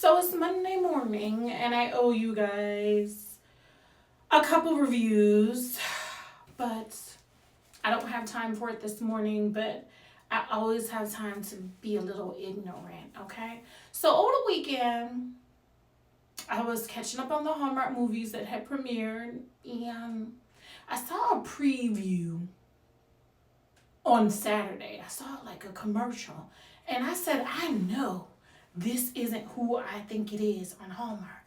So it's Monday morning, and I owe you guys a couple reviews, but I don't have time for it this morning, but I always have time to be a little ignorant, okay? So over the weekend, I was catching up on the Hallmark movies that had premiered, and I saw a preview on Saturday. I saw like a commercial, and I said, I know this isn't who I think it is on Hallmark.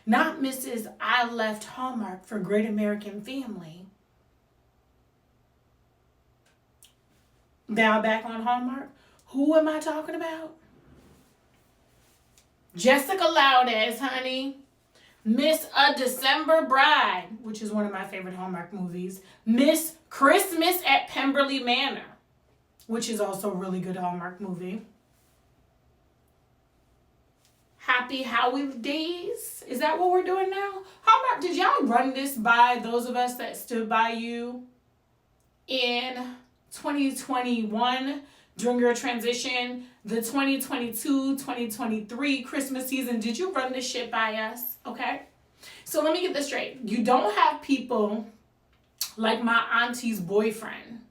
Not Mrs. I left Hallmark for Great American Family. Now back on Hallmark. Who am I talking about? Jessica Loudez, honey. Miss A December Bride, which is one of my favorite Hallmark movies. Miss Christmas at Pemberley Manor, which is also a really good Hallmark movie. Happy Holidays. Is that what we're doing now? Hallmark, did y'all run this by those of us that stood by you in 2021 during your transition? The 2022-2023 Christmas season, did you run this shit by us? Okay? So let me get this straight. You don't have people like my auntie's boyfriend.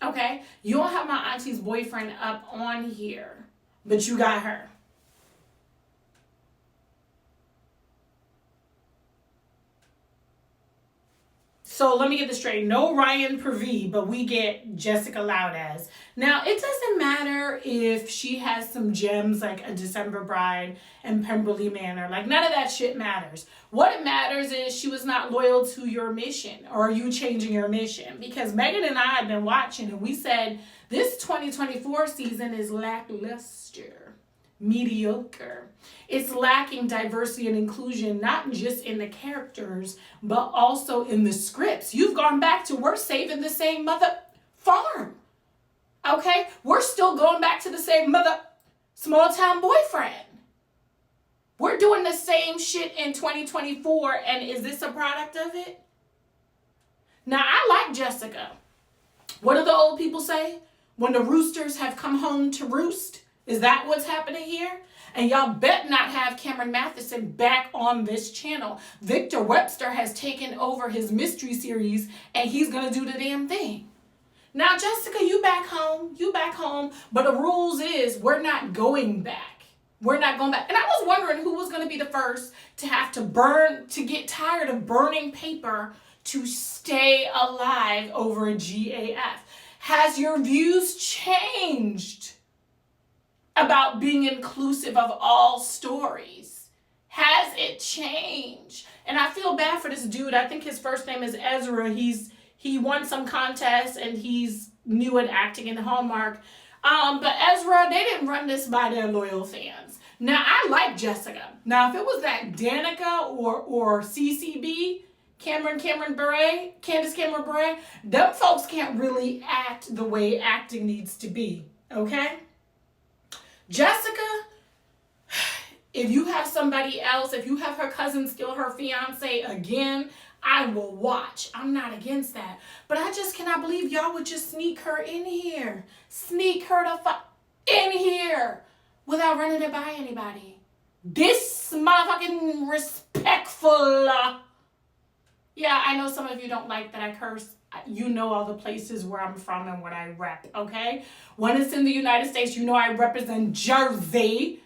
Okay? You don't have my auntie's boyfriend up on here, but you got her. So let me get this straight. No Ryan Purvey, but we get Jessica Loudez. Now, it doesn't matter if she has some gems like A December Bride and Pemberley Manor. Like, none of that shit matters. What it matters is she was not loyal to your mission, or are you changing your mission? Because Megan and I have been watching, and we said this 2024 season is lackluster, mediocre. It's lacking diversity and inclusion, not just in the characters, but also in the scripts. You've gone back to, we're saving the same mother farm. Okay? We're still going back to the same mother small town boyfriend. We're doing the same shit in 2024, and is this a product of it? Now, I like Jessica. What do the old people say? When the roosters have come home to roost? Is that what's happening here? And y'all bet not have Cameron Matheson back on this channel. Victor Webster has taken over his mystery series, and he's going to do the damn thing. Now, Jessica, you back home. But the rules is we're not going back. We're not going back. And I was wondering who was going to be the first to have to get tired of burning paper to stay alive over a GAF. Has your views changed about being inclusive of all stories? Has it changed? And I feel bad for this dude. I think his first name is Ezra. He won some contest, and he's new at acting in Hallmark. But Ezra, they didn't run this by their loyal fans. Now, I like Jessica. Now, if it was that Danica or CCB, Candace Cameron Bure, them folks can't really act the way acting needs to be, okay? Jessica, if you have somebody else, if you have her cousin steal her fiance again, I will watch. I'm not against that. But I just cannot believe y'all would just sneak her in here. Sneak her in here without running it by anybody. This motherfucking respectful. Yeah, I know some of you don't like that I curse. You know all the places where I'm from and what I rep, okay? When it's in the United States, you know I represent Jersey.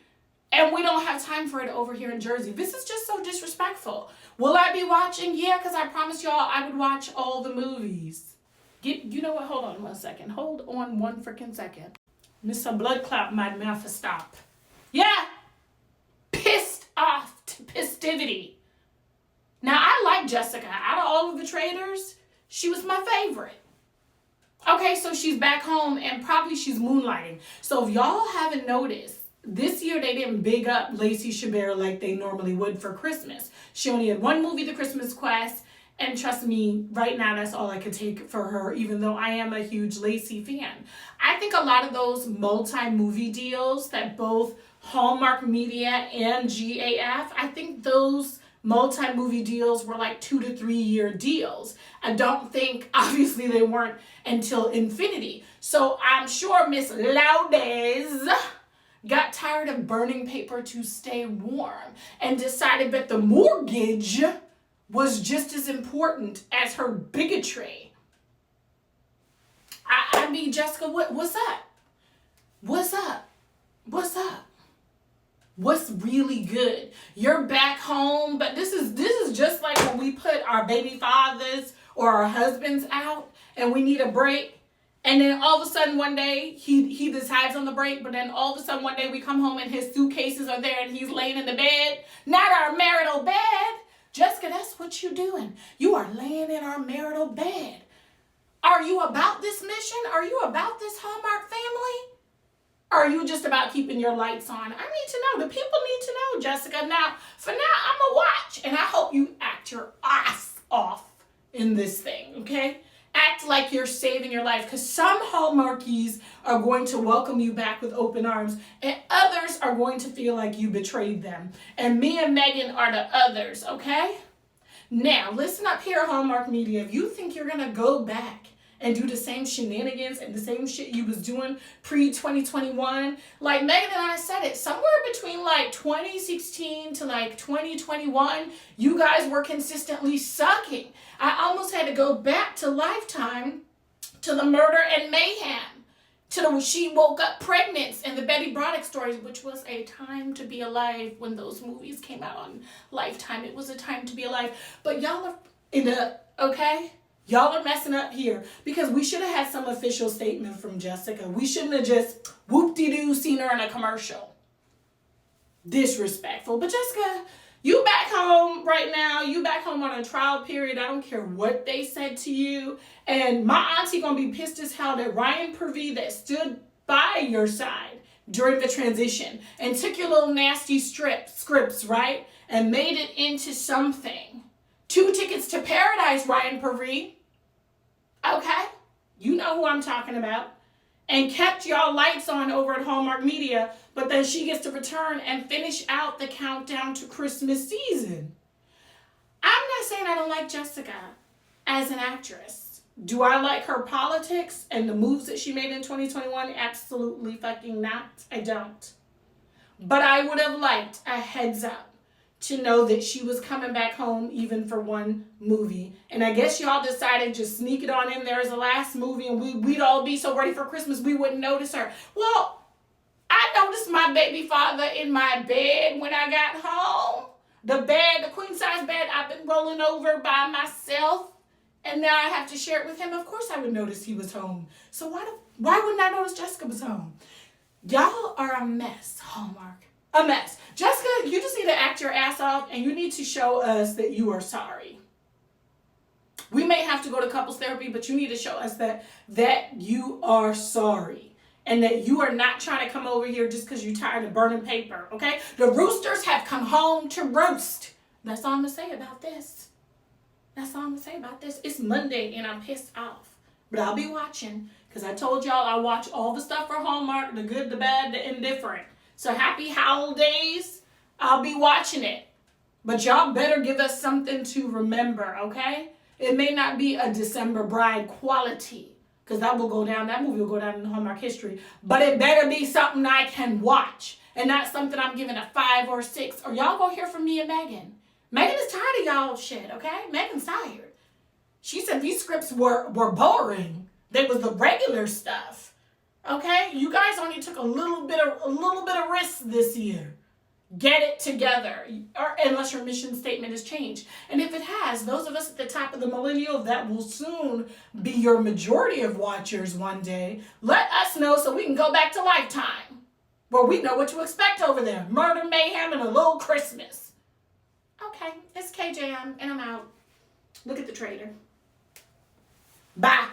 And we don't have time for it over here in Jersey. This is just so disrespectful. Will I be watching? Yeah, because I promised y'all I would watch all the movies. You know what? Hold on one second. Hold on one freaking second. Miss a blood clot in my mouth to stop. Yeah. Pissed off to festivity. Now, I like Jessica. Out of all of the traders, she was my favorite. Okay, so she's back home, and probably she's moonlighting. So if y'all haven't noticed, this year they didn't big up Lacey Chabert like they normally would for Christmas. She only had one movie, The Christmas Quest, and trust me, right now that's all I could take for her, even though I am a huge Lacey fan. I think a lot of those multi-movie deals that both Hallmark Media and GAF, I think those multi-movie deals were like 2 to 3 year deals. I don't think, obviously they weren't until infinity. So I'm sure Miss Loudez got tired of burning paper to stay warm and decided that the mortgage was just as important as her bigotry. I mean, Jessica, what's up? What's up? What's up? What's really good? You're back home, but this is just like when we put our baby fathers or our husbands out and we need a break. And then all of a sudden one day he decides on the break, but then all of a sudden one day we come home and his suitcases are there and he's laying in the bed. Not our marital bed. Jessica, that's what you're doing. You are laying in our marital bed. Are you about this mission? Are you about this Hallmark family? Or are you just about keeping your lights on? I need to know. The people need to know, Jessica. Now, for now, I'm going to watch. And I hope you act your ass off in this thing, okay? Act like you're saving your life. Because some Hallmarkies are going to welcome you back with open arms. And others are going to feel like you betrayed them. And me and Megan are the others, okay? Now, listen up here, Hallmark Media. If you think you're going to go back and do the same shenanigans and the same shit you was doing pre-2021. Like Megan and I said it, somewhere between like 2016 to like 2021, you guys were consistently sucking. I almost had to go back to Lifetime, to the Murder and Mayhem, to the She Woke Up Pregnant and the Betty Broderick stories, which was a time to be alive when those movies came out on Lifetime. It was a time to be alive. But y'all are in a, okay? Y'all are messing up here because we should have had some official statement from Jessica. We shouldn't have just whoop-de-doo seen her in a commercial. Disrespectful. But Jessica, you back home right now. You back home on a trial period. I don't care what they said to you. And my auntie gonna be pissed as hell that Ryan Purvey that stood by your side during the transition and took your little nasty scripts, right? And made it into something. 2 tickets to paradise, Ryan Purvey. Okay? You know who I'm talking about. And kept y'all lights on over at Hallmark Media, but then she gets to return and finish out the countdown to Christmas season. I'm not saying I don't like Jessica as an actress. Do I like her politics and the moves that she made in 2021? Absolutely fucking not. I don't. But I would have liked a heads up to know that she was coming back home even for one movie. And I guess y'all decided to sneak it on in there as the last movie and we'd all be so ready for Christmas we wouldn't notice her. Well, I noticed my baby father in my bed when I got home. The bed, the queen size bed I've been rolling over by myself. And now I have to share it with him. Of course I would notice he was home. So why wouldn't I notice Jessica was home? Y'all are a mess, Hallmark. A mess. Jessica, you just need to act your ass off and you need to show us that you are sorry. We may have to go to couples therapy, but you need to show us that you are sorry and that you are not trying to come over here just because you're tired of burning paper, okay? The roosters have come home to roost. That's all I'm going to say about this. That's all I'm going to say about this. It's Monday and I'm pissed off. But I'll be watching because I told y'all I watch all the stuff for Hallmark, the good, the bad, the indifferent. So happy holidays. I'll be watching it. But y'all better give us something to remember, okay? It may not be a December Bride quality, because that movie will go down in Hallmark history. But it better be something I can watch. And not something I'm giving a 5 or 6. Or y'all gonna hear from me and Megan. Megan is tired of y'all shit, okay? Megan's tired. She said these scripts were boring. They was the regular stuff. Okay, you guys only took a little bit of risk this year. Get it together, or unless your mission statement has changed. And if it has, those of us at the top of the millennial that will soon be your majority of watchers one day, let us know so we can go back to Lifetime, where we know what to expect over there. Murder, mayhem, and a little Christmas. Okay, it's KJ, and I'm out. Look at the trader. Bye.